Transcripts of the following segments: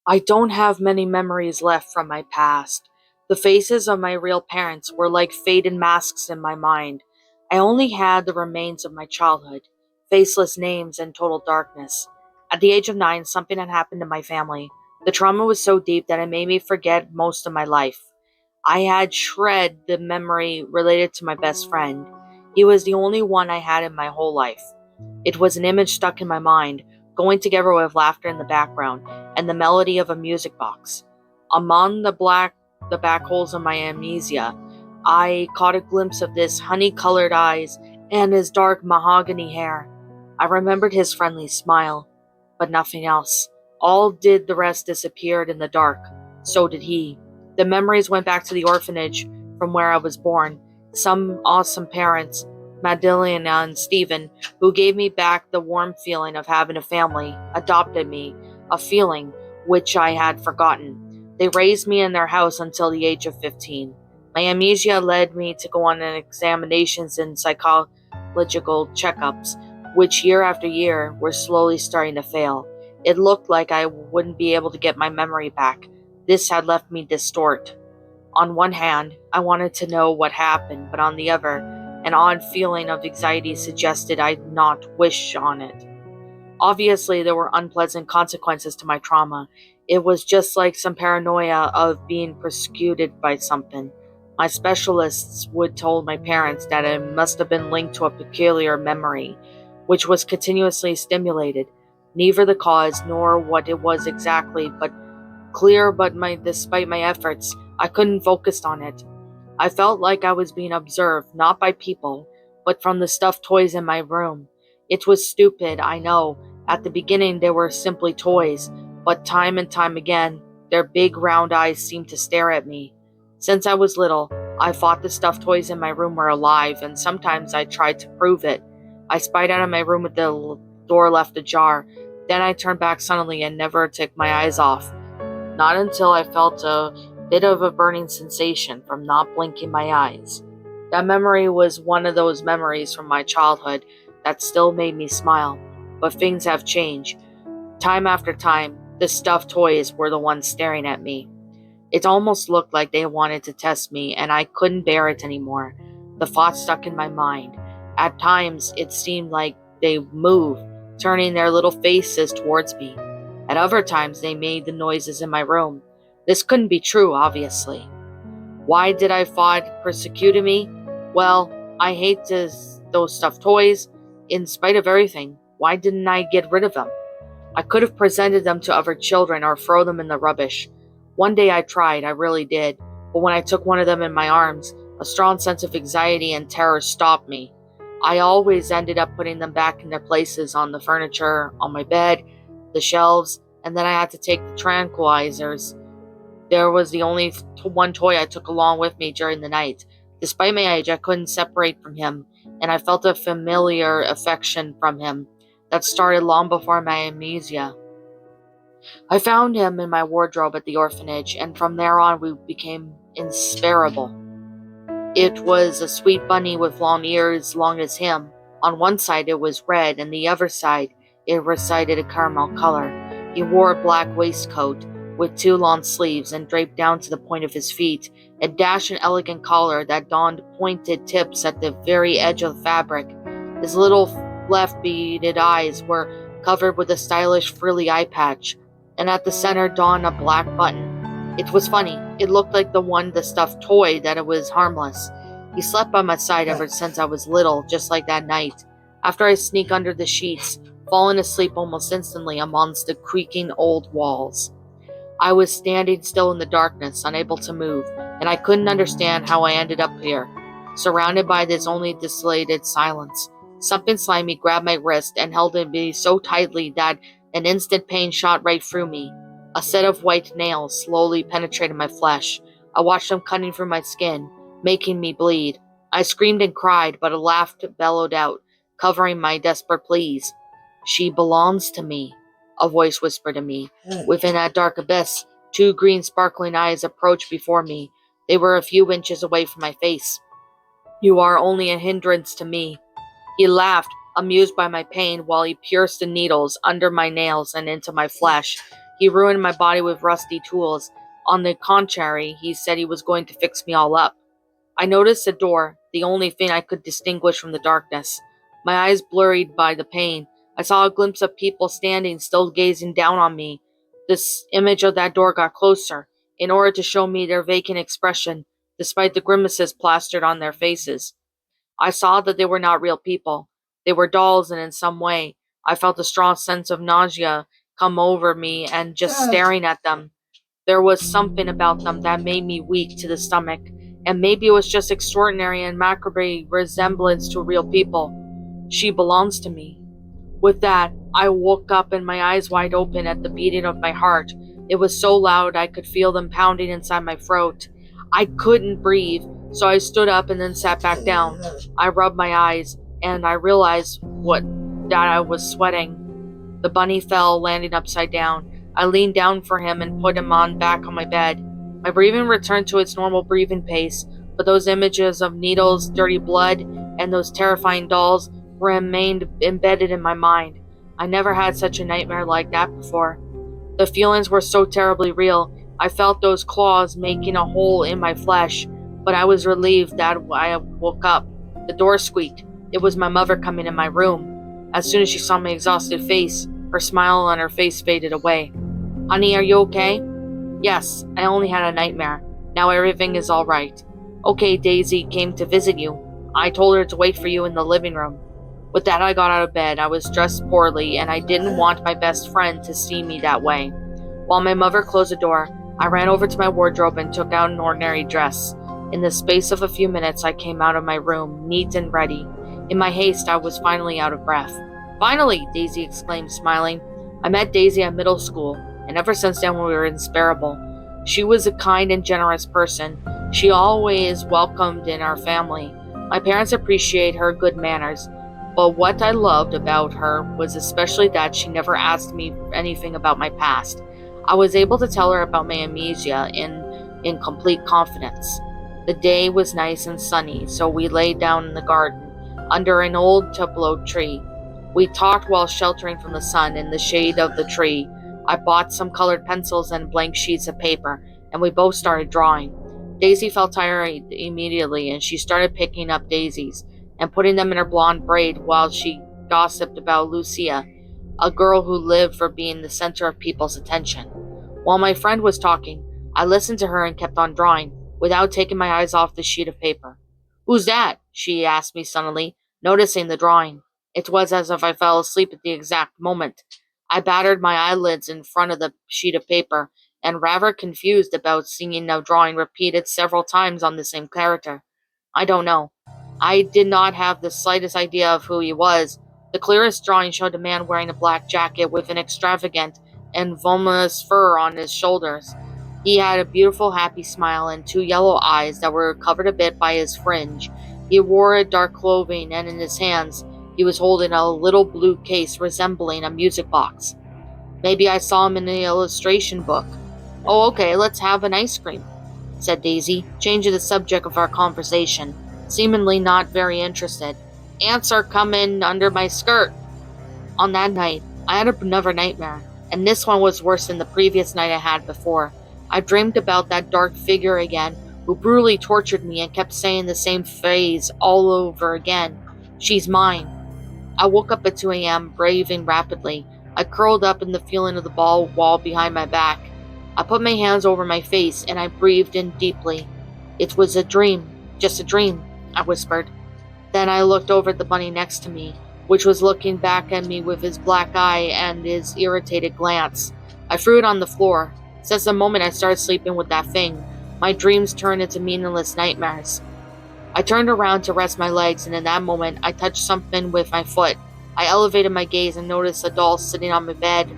I don't have many memories left from my past. The faces of my real parents were like faded masks in my mind. I only had the remains of my childhood, faceless names, and total darkness. At the age of 9, something had happened to my family. The trauma was so deep that it made me forget most of my life. I had shred the memory related to my best friend. He was the only one I had in my whole life. It was an image stuck in my mind, going together with laughter in the background and the melody of a music box. Among the back holes of my amnesia, I caught a glimpse of his honey-colored eyes and his dark mahogany hair. I remembered his friendly smile, but nothing else. All did the rest disappeared in the dark. So did he. The memories went back to the orphanage from where I was born. Some awesome parents, Madeline and Stephen, who gave me back the warm feeling of having a family, adopted me, a feeling which I had forgotten. They raised me in their house until the age of 15. My amnesia led me to go on examinations and psychological checkups, which year after year were slowly starting to fail. It looked like I wouldn't be able to get my memory back. This had left me distort. On one hand, I wanted to know what happened, but on the other, an odd feeling of anxiety suggested I not wish on it. Obviously, there were unpleasant consequences to my trauma. It was just like some paranoia of being persecuted by something. My specialists would told my parents that it must have been linked to a peculiar memory, which was continuously stimulated. Neither the cause nor what it was exactly, but clear. Despite my efforts, I couldn't focus on it. I felt like I was being observed, not by people, but from the stuffed toys in my room. It was stupid, I know. At the beginning, they were simply toys, but time and time again, their big round eyes seemed to stare at me. Since I was little, I thought the stuffed toys in my room were alive, and sometimes I tried to prove it. I spied out of my room with the door left ajar. Then I turned back suddenly and never took my eyes off. Not until I felt a bit of a burning sensation from not blinking my eyes. That memory was one of those memories from my childhood that still made me smile. But things have changed. Time after time, the stuffed toys were the ones staring at me. It almost looked like they wanted to test me, and I couldn't bear it anymore. The thought stuck in my mind. At times, it seemed like they moved, turning their little faces towards me. At other times, they made the noises in my room. This couldn't be true, obviously. Why did I thought persecuted me? Well, I hate those stuffed toys. In spite of everything, why didn't I get rid of them? I could have presented them to other children or throw them in the rubbish. One day I tried, I really did, but when I took one of them in my arms, a strong sense of anxiety and terror stopped me. I always ended up putting them back in their places on the furniture, on my bed, the shelves, and then I had to take the tranquilizers. There was the only one toy I took along with me during the night. Despite my age, I couldn't separate from him, and I felt a familiar affection from him that started long before my amnesia. I found him in my wardrobe at the orphanage, and from there on we became inseparable. It was a sweet bunny with long ears long as him. On one side it was red, and the other side it recited a caramel color. He wore a black waistcoat with two long sleeves and draped down to the point of his feet, a dash and elegant collar that donned pointed tips at the very edge of the fabric. His little left beaded eyes were covered with a stylish frilly eye patch, and at the center dawned a black button. It was funny. It looked like the stuffed toy, that it was harmless. He slept by my side ever since I was little, just like that night. After I sneak under the sheets, falling asleep almost instantly amongst the creaking old walls. I was standing still in the darkness, unable to move, and I couldn't understand how I ended up here, surrounded by this only desolated silence. Something slimy grabbed my wrist and held me so tightly that an instant pain shot right through me. A set of white nails slowly penetrated my flesh. I watched them cutting through my skin, making me bleed. I screamed and cried, but a laugh bellowed out, covering my desperate pleas. "She belongs to me," a voice whispered to me. Within that dark abyss, two green sparkling eyes approached before me. They were a few inches away from my face. "You are only a hindrance to me." He laughed, amused by my pain, while he pierced the needles under my nails and into my flesh. He ruined my body with rusty tools. On the contrary, he said he was going to fix me all up. I noticed a door, the only thing I could distinguish from the darkness. My eyes blurred by the pain. I saw a glimpse of people standing, still gazing down on me. This image of that door got closer, in order to show me their vacant expression, despite the grimaces plastered on their faces. I saw that they were not real people. They were dolls, and in some way, I felt a strong sense of nausea come over me, and just staring at them, there was something about them that made me weak to the stomach, and maybe it was just extraordinary and macabre resemblance to real people. She belongs to me. With that, I woke up and my eyes wide open at the beating of my heart. It was so loud I could feel them pounding inside my throat. I couldn't breathe, so I stood up and then sat back down. I rubbed my eyes, and I realized that I was sweating. The bunny fell, landing upside down. I leaned down for him and put him back on my bed. My breathing returned to its normal breathing pace, but those images of needles, dirty blood, and those terrifying dolls remained embedded in my mind. I never had such a nightmare like that before. The feelings were so terribly real. I felt those claws making a hole in my flesh, but I was relieved that I woke up. The door squeaked. It was my mother coming in my room. As soon as she saw my exhausted face, her smile on her face faded away. "Honey, are you okay?" "Yes, I only had a nightmare. Now everything is all right." "Okay, Daisy came to visit you. I told her to wait for you in the living room." With that, I got out of bed. I was dressed poorly, and I didn't want my best friend to see me that way. While my mother closed the door, I ran over to my wardrobe and took out an ordinary dress. In the space of a few minutes, I came out of my room, neat and ready. In my haste, I was finally out of breath. "Finally!" Daisy exclaimed, smiling. I met Daisy at middle school, and ever since then we were inseparable. She was a kind and generous person. She always welcomed in our family. My parents appreciate her good manners, but what I loved about her was especially that she never asked me anything about my past. I was able to tell her about my amnesia in complete confidence. The day was nice and sunny, so we lay down in the garden, under an old tupelo tree. We talked while sheltering from the sun in the shade of the tree. I bought some colored pencils and blank sheets of paper, and we both started drawing. Daisy felt tired immediately, and she started picking up daisies and putting them in her blonde braid while she gossiped about Lucia, a girl who lived for being the center of people's attention. While my friend was talking, I listened to her and kept on drawing, without taking my eyes off the sheet of paper. "Who's that?" she asked me suddenly, noticing the drawing. It was as if I fell asleep at the exact moment. I battered my eyelids in front of the sheet of paper, and rather confused about seeing a drawing repeated several times on the same character. "I don't know." I did not have the slightest idea of who he was. The clearest drawing showed a man wearing a black jacket with an extravagant and voluminous fur on his shoulders. He had a beautiful, happy smile and two yellow eyes that were covered a bit by his fringe. He wore a dark clothing, and in his hands he was holding a little blue case resembling a music box. "Maybe I saw him in the illustration book." "Oh, okay, let's have an ice cream," said Daisy, changing the subject of our conversation, seemingly not very interested. "Ants are coming under my skirt." On that night, I had another nightmare, and this one was worse than the previous night I had before. I dreamed about that dark figure again, who brutally tortured me and kept saying the same phrase all over again. "She's mine." I woke up at 2 a.m., breathing rapidly. I curled up in the feeling of the ball wall behind my back. I put my hands over my face, and I breathed in deeply. "It was a dream, just a dream," I whispered. Then I looked over at the bunny next to me, which was looking back at me with his black eye and his irritated glance. I threw it on the floor. Since the moment I started sleeping with that thing, my dreams turned into meaningless nightmares. I turned around to rest my legs, and in that moment, I touched something with my foot. I elevated my gaze and noticed a doll sitting on my bed.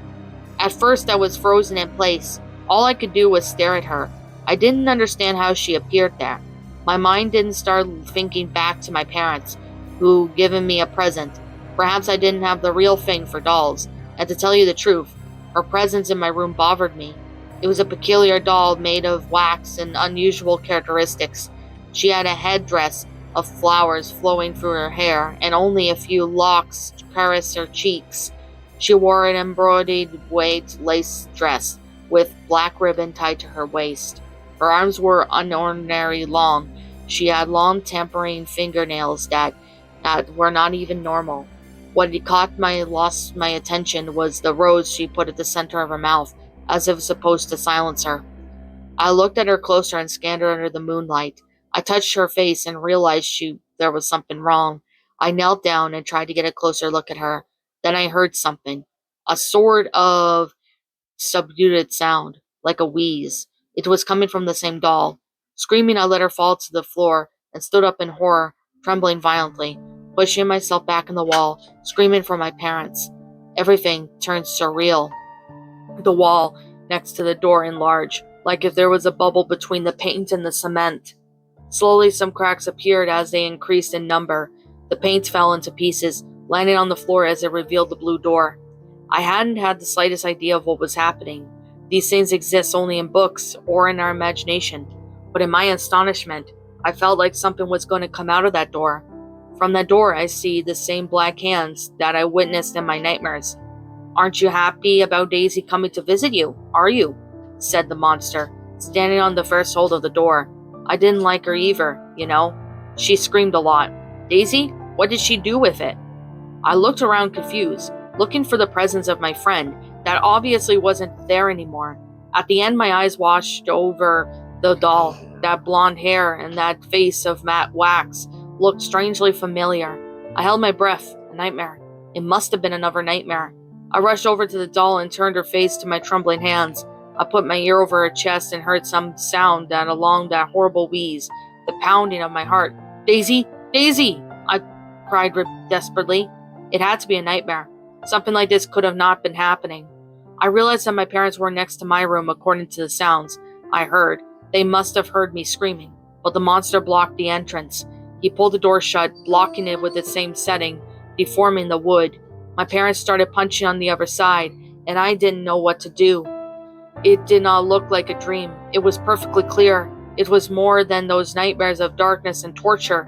At first, I was frozen in place. All I could do was stare at her. I didn't understand how she appeared there. My mind didn't start thinking back to my parents, who given me a present. Perhaps I didn't have the real thing for dolls, and to tell you the truth, her presence in my room bothered me. It was a peculiar doll made of wax and unusual characteristics. She had a headdress of flowers flowing through her hair, and only a few locks caressed her cheeks. She wore an embroidered white lace dress with black ribbon tied to her waist. Her arms were unordinarily long. She had long tapering fingernails that were not even normal. What had lost my attention was the rose she put at the center of her mouth, as if supposed to silence her. I looked at her closer and scanned her under the moonlight. I touched her face and realized there was something wrong. I knelt down and tried to get a closer look at her. Then I heard something. A sort of subdued sound, like a wheeze. It was coming from the same doll. Screaming, I let her fall to the floor and stood up in horror, trembling violently, pushing myself back in the wall, screaming for my parents. Everything turned surreal. The wall next to the door enlarged, like if there was a bubble between the paint and the cement. Slowly, some cracks appeared as they increased in number. The paint fell into pieces, landing on the floor as it revealed the blue door. I hadn't had the slightest idea of what was happening. These things exist only in books or in our imagination. But in my astonishment, I felt like something was going to come out of that door. From that door, I see the same black hands that I witnessed in my nightmares. "Aren't you happy about Daisy coming to visit you, are you?" said the monster, standing on the threshold of the door. I didn't like her either, you know. She screamed a lot. "Daisy? What did she do with it?" I looked around confused, looking for the presence of my friend that obviously wasn't there anymore. At the end, my eyes washed over the doll. That blonde hair and that face of matte wax looked strangely familiar. I held my breath. A nightmare. It must have been another nightmare. I rushed over to the doll and turned her face to my trembling hands. I put my ear over her chest and heard some sound along that horrible wheeze, the pounding of my heart. "Daisy! Daisy!" I cried desperately. It had to be a nightmare. Something like this could have not been happening. I realized that my parents were next to my room according to the sounds I heard. They must have heard me screaming, but the monster blocked the entrance. He pulled the door shut, blocking it with the same setting, deforming the wood. My parents started punching on the other side, and I didn't know what to do. It did not look like a dream. It was perfectly clear. It was more than those nightmares of darkness and torture.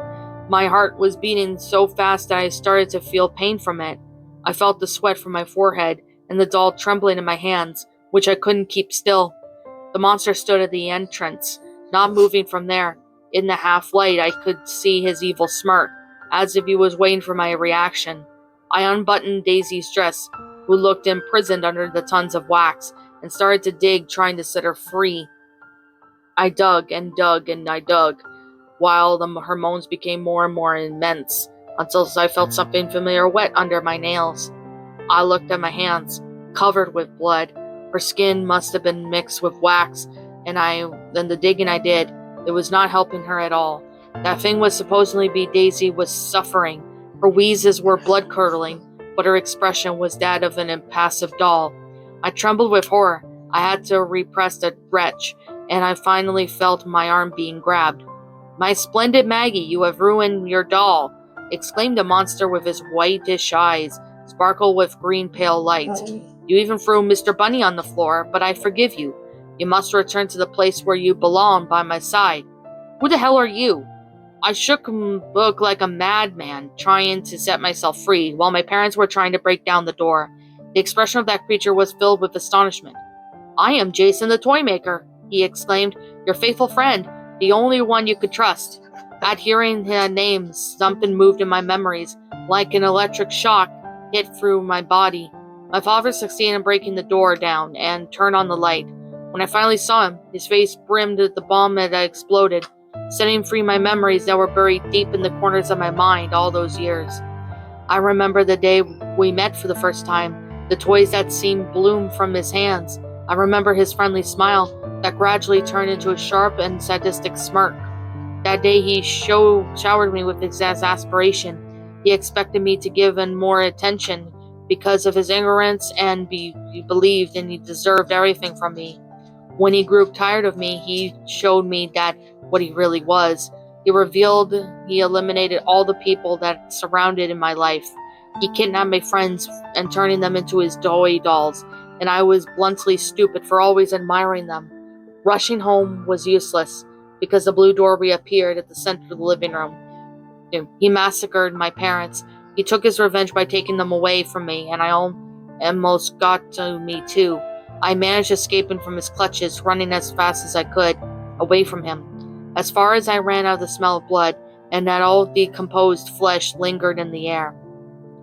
My heart was beating so fast that I started to feel pain from it. I felt the sweat from my forehead and the doll trembling in my hands, which I couldn't keep still. The monster stood at the entrance, not moving from there. In the half light, I could see his evil smirk, as if he was waiting for my reaction. I unbuttoned Daisy's dress, who looked imprisoned under the tons of wax, and started to dig, trying to set her free. I dug and dug and I dug, while her moans became more and more immense, until I felt something familiar wet under my nails. I looked at my hands, covered with blood. Her skin must have been mixed with wax, and the digging I did, it was not helping her at all. That thing was supposedly be Daisy was suffering. Her wheezes were blood-curdling, but her expression was that of an impassive doll. I trembled with horror. I had to repress the retch, and I finally felt my arm being grabbed. "My splendid Maggie, you have ruined your doll," exclaimed the monster with his whitish eyes, sparkle with green pale light. "You even threw Mr. Bunny on the floor, but I forgive you. You must return to the place where you belong, by my side." "Who the hell are you?" I shook book like a madman, trying to set myself free, while my parents were trying to break down the door. The expression of that creature was filled with astonishment. "I am Jason the Toy Maker," he exclaimed. "Your faithful friend, the only one you could trust." At hearing the name, something moved in my memories, like an electric shock hit through my body. My father succeeded in breaking the door down and turned on the light. When I finally saw him, his face brimmed with the bomb that had exploded, setting free my memories that were buried deep in the corners of my mind all those years. I remember the day we met for the first time, the toys that seemed bloom from his hands. I remember his friendly smile that gradually turned into a sharp and sadistic smirk. That day he showered me with exasperation. He expected me to give him more attention because of his ignorance, and he believed and he deserved everything from me. When he grew tired of me, he showed me that what he really was. He eliminated all the people that surrounded in my life. He kidnapped my friends and turning them into his toy dolls, and I was bluntly stupid for always admiring them. Rushing home was useless, because the blue door reappeared at the center of the living room. He massacred my parents. He took his revenge by taking them away from me, and almost got to me too. I managed escaping from his clutches, running as fast as I could, away from him. As far as I ran out, the smell of blood and that old decomposed flesh lingered in the air.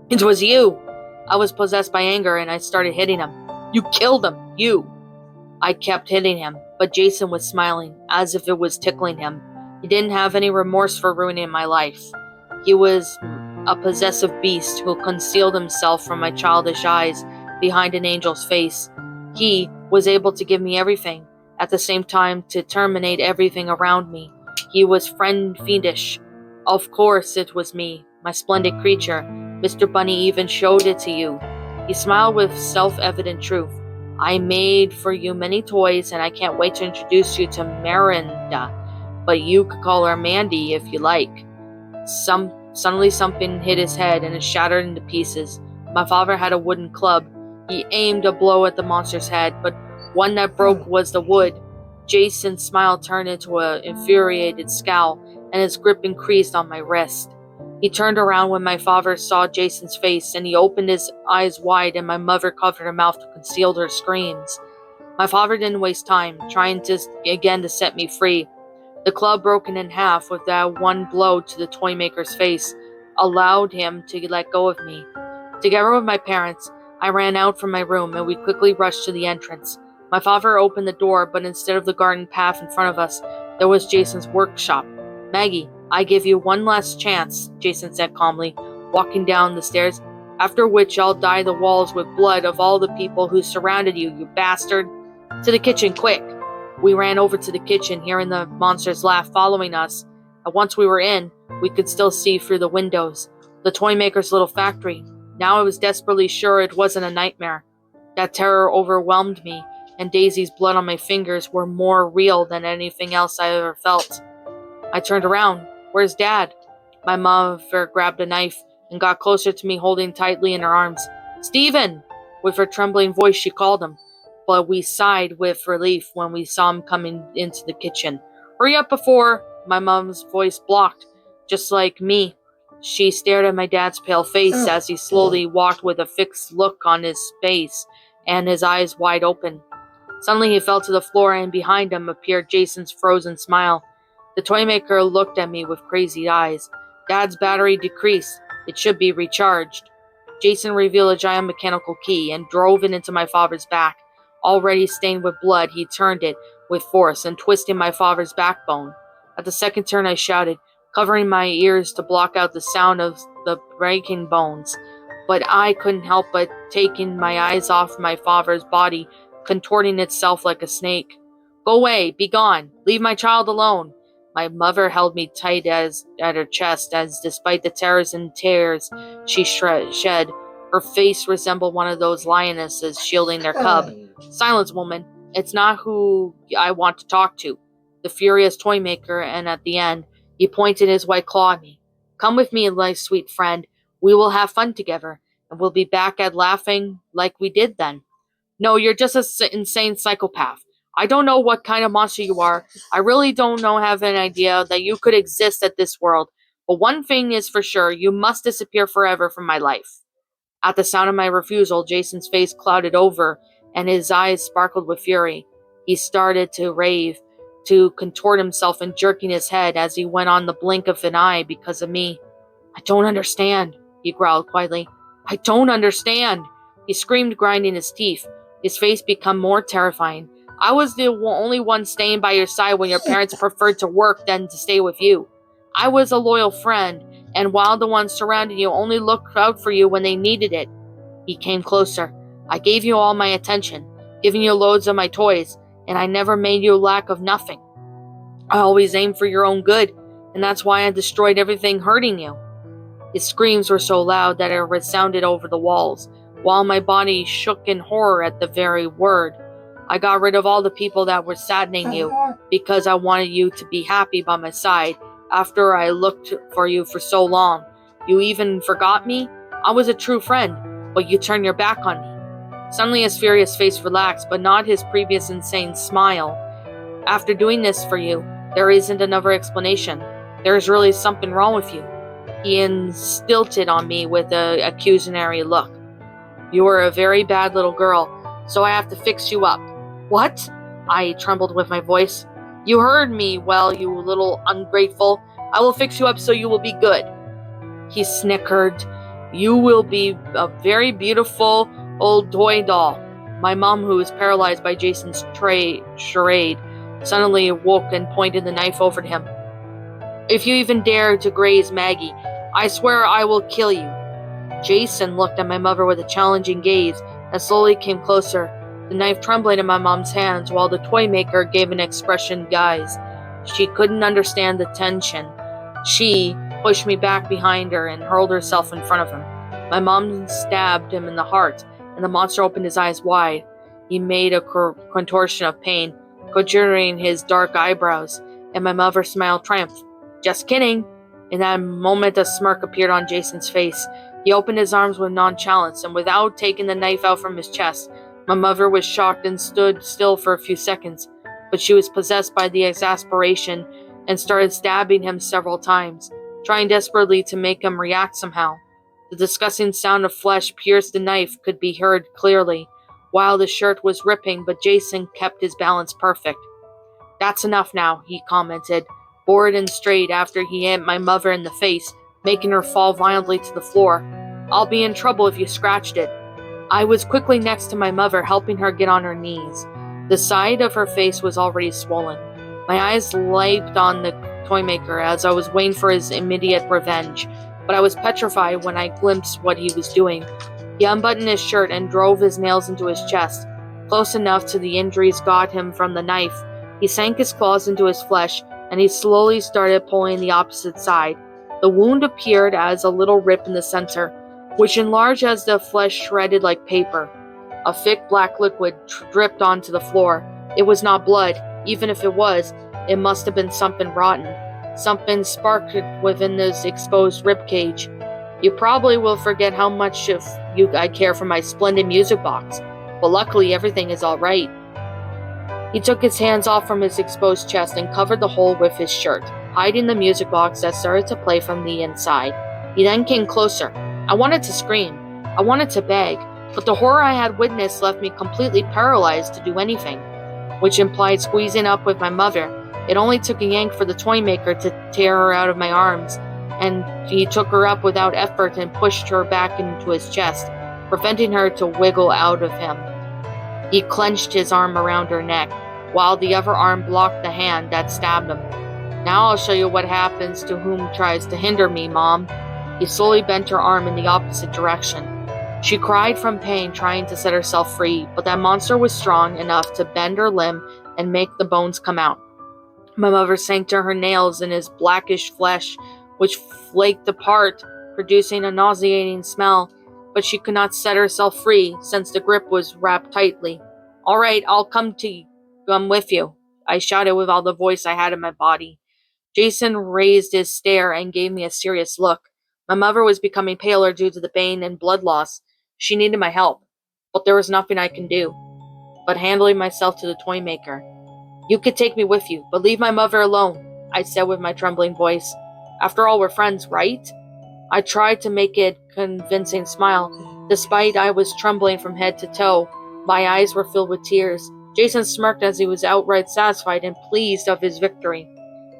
It was you! I was possessed by anger and I started hitting him. You killed him! You! I kept hitting him, but Jason was smiling, as if it was tickling him. He didn't have any remorse for ruining my life. He was a possessive beast who concealed himself from my childish eyes behind an angel's face. He was able to give me everything, at the same time to terminate everything around me. He was friend fiendish. Of course it was me, my splendid creature. Mr. Bunny even showed it to you. He smiled with self-evident truth. I made for you many toys, and I can't wait to introduce you to Miranda, but you could call her Mandy if you like. Suddenly something hit his head, and it shattered into pieces. My father had a wooden club. He aimed a blow at the monster's head, but one that broke was the wood. Jason's smile turned into an infuriated scowl, and his grip increased on my wrist. He turned around when my father saw Jason's face, and he opened his eyes wide, and my mother covered her mouth to conceal her screams. My father didn't waste time, trying to set me free. The club, broken in half with that one blow to the toy maker's face, allowed him to let go of me. Together with my parents, I ran out from my room, and we quickly rushed to the entrance. My father opened the door, but instead of the garden path in front of us, there was Jason's workshop. Maggie, I give you one last chance, Jason said calmly, walking down the stairs, after which I'll dye the walls with blood of all the people who surrounded you, you bastard. To the kitchen, quick. We ran over to the kitchen, hearing the monster's laugh following us, and once we were in, we could still see through the windows. The toy maker's little factory. Now I was desperately sure it wasn't a nightmare. That terror overwhelmed me, and Daisy's blood on my fingers were more real than anything else I ever felt. I turned around. Where's Dad? My mother grabbed a knife and got closer to me, holding tightly in her arms. Stephen! With her trembling voice, she called him, but we sighed with relief when we saw him coming into the kitchen. Hurry up before... My mom's voice blocked, just like me. She stared at my dad's pale face as he slowly walked with a fixed look on his face and his eyes wide open. Suddenly he fell to the floor, and behind him appeared Jason's frozen smile. The toy maker looked at me with crazy eyes. Dad's battery decreased. It should be recharged. Jason revealed a giant mechanical key and drove it into my father's back. Already stained with blood, he turned it with force and twisted my father's backbone. At the second turn, I shouted, covering my ears to block out the sound of the breaking bones. But I couldn't help but taking my eyes off my father's body, contorting itself like a snake. Go away, be gone, leave my child alone. My mother held me tight at her chest, as despite the terrors and tears she shed, her face resembled one of those lionesses shielding their cub. Silence, woman. It's not who I want to talk to. The furious toy maker, and at the end, he pointed his white claw at me. Come with me, my sweet friend. We will have fun together, and we'll be back at laughing like we did then. No, you're just an insane psychopath. I don't know what kind of monster you are. I really don't have an idea that you could exist at this world. But one thing is for sure, you must disappear forever from my life. At the sound of my refusal, Jason's face clouded over, and his eyes sparkled with fury. He started to rave, to contort himself and jerking his head as he went on the blink of an eye because of me. I don't understand, he growled quietly. I don't understand. He screamed, grinding his teeth. His face became more terrifying. I was the only one staying by your side when your parents preferred to work than to stay with you. I was a loyal friend, and while the ones surrounding you only looked out for you when they needed it. He came closer. I gave you all my attention, giving you loads of my toys, and I never made you lack of nothing. I always aimed for your own good, and that's why I destroyed everything hurting you. His screams were so loud that it resounded over the walls, while my body shook in horror at the very word. I got rid of all the people that were saddening you, because I wanted you to be happy by my side after I looked for you for so long. You even forgot me? I was a true friend, but you turned your back on me. Suddenly his furious face relaxed, but not his previous insane smile. After doing this for you, there isn't another explanation. There is really something wrong with you. He instilted on me with an accusatory look. You were a very bad little girl, so I have to fix you up." "What?" I trembled with my voice. "You heard me well, you little ungrateful. I will fix you up so you will be good." He snickered. "You will be a very beautiful old toy doll." My mom, who was paralyzed by Jason's charade, suddenly awoke and pointed the knife over to him. "If you even dare to graze Maggie, I swear I will kill you." Jason looked at my mother with a challenging gaze and slowly came closer, the knife trembling in my mom's hands while the toy maker gave an expression guise. She couldn't understand the tension. She pushed me back behind her and hurled herself in front of him. My mom stabbed him in the heart, and the monster opened his eyes wide. He made a contortion of pain, conjuring his dark eyebrows, and my mother smiled triumph. "Just kidding." In that moment, a smirk appeared on Jason's face. He opened his arms with nonchalance, and without taking the knife out from his chest, my mother was shocked and stood still for a few seconds, but she was possessed by the exasperation and started stabbing him several times, trying desperately to make him react somehow. The disgusting sound of flesh pierced the knife could be heard clearly, while the shirt was ripping, but Jason kept his balance perfect. "That's enough now," he commented, bored and straight after he hit my mother in the face, making her fall violently to the floor. "I'll be in trouble if you scratched it." I was quickly next to my mother, helping her get on her knees. The side of her face was already swollen. My eyes leaped on the toy maker as I was waiting for his immediate revenge, but I was petrified when I glimpsed what he was doing. He unbuttoned his shirt and drove his nails into his chest, close enough to the injuries got him from the knife. He sank his claws into his flesh, and he slowly started pulling the opposite side. The wound appeared as a little rip in the center, which enlarged as the flesh shredded like paper. A thick black liquid dripped onto the floor. It was not blood. Even if it was, it must have been something rotten. Something sparked within this exposed ribcage. "You probably will forget how much I care for my splendid music box, but luckily everything is all right." He took his hands off from his exposed chest and covered the hole with his shirt, hiding the music box that started to play from the inside. He then came closer. I wanted to scream. I wanted to beg, but the horror I had witnessed left me completely paralyzed to do anything, which implied squeezing up with my mother. It only took a yank for the toy maker to tear her out of my arms, and he took her up without effort and pushed her back into his chest, preventing her to wiggle out of him. He clenched his arm around her neck, while the other arm blocked the hand that stabbed him. "Now I'll show you what happens to whom tries to hinder me, Mom." He slowly bent her arm in the opposite direction. She cried from pain, trying to set herself free, but that monster was strong enough to bend her limb and make the bones come out. My mother sank to her nails in his blackish flesh, which flaked apart, producing a nauseating smell, but she could not set herself free since the grip was wrapped tightly. "All right, I'll come with you," I shouted with all the voice I had in my body. Jason raised his stare and gave me a serious look. My mother was becoming paler due to the pain and blood loss. She needed my help, but there was nothing I could do but handling myself to the toy maker. "You could take me with you, but leave my mother alone," I said with my trembling voice. "After all, we're friends, right?" I tried to make it a convincing smile. Despite I was trembling from head to toe, my eyes were filled with tears. Jason smirked as he was outright satisfied and pleased of his victory.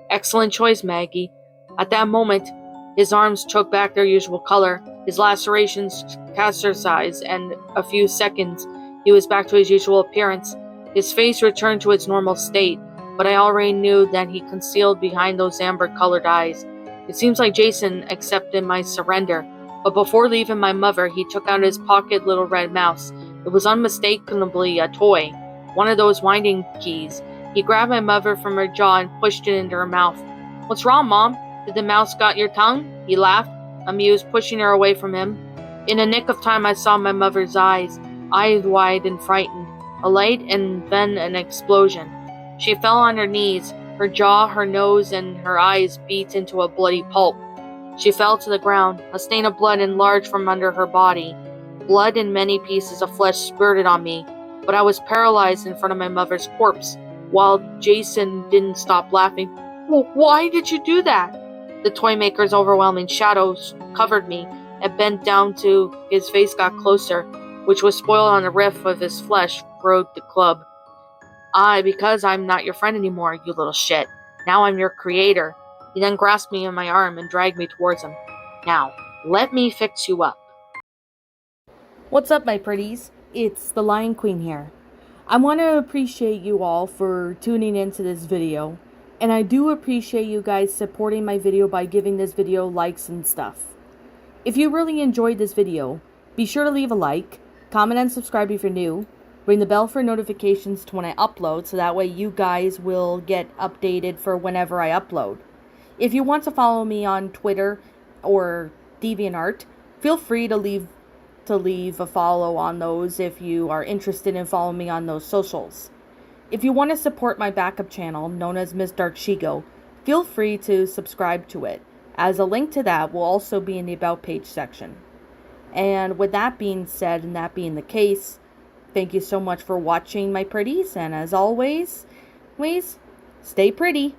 "Excellent choice, Maggie." At that moment, his arms took back their usual color, his lacerations cauterized, and a few seconds, he was back to his usual appearance. His face returned to its normal state, but I already knew that he concealed behind those amber-colored eyes. It seems like Jason accepted my surrender, but before leaving my mother, he took out his pocket little red mouse. It was unmistakably a toy, one of those winding keys. He grabbed my mother from her jaw and pushed it into her mouth. "What's wrong, Mom? Did the mouse got your tongue?" He laughed, amused, pushing her away from him. In a nick of time, I saw my mother's eyes wide and frightened, a light and then an explosion. She fell on her knees, her jaw, her nose, and her eyes beat into a bloody pulp. She fell to the ground, a stain of blood enlarged from under her body. Blood and many pieces of flesh spurted on me, but I was paralyzed in front of my mother's corpse, while Jason didn't stop laughing. "Well, why did you do that?" The toy maker's overwhelming shadows covered me and bent down to his face got closer. which was spoiled on the roof of his flesh, rode the club. Because I'm not your friend anymore, you little shit. Now I'm your creator. He then grasped me in my arm and dragged me towards him. Now, let me fix you up. What's up, my pretties? It's the Lion Queen here. I want to appreciate you all for tuning into this video, and I do appreciate you guys supporting my video by giving this video likes and stuff. If you really enjoyed this video, be sure to leave a like, comment and subscribe if you're new, ring the bell for notifications to when I upload so that way you guys will get updated for whenever I upload. If you want to follow me on Twitter or DeviantArt, feel free to leave a follow on those if you are interested in following me on those socials. If you want to support my backup channel, known as Ms. Dark Shigo, feel free to subscribe to it, as a link to that will also be in the About page section. And with that being said, and that being the case, thank you so much for watching, my pretties, and as always, please stay pretty.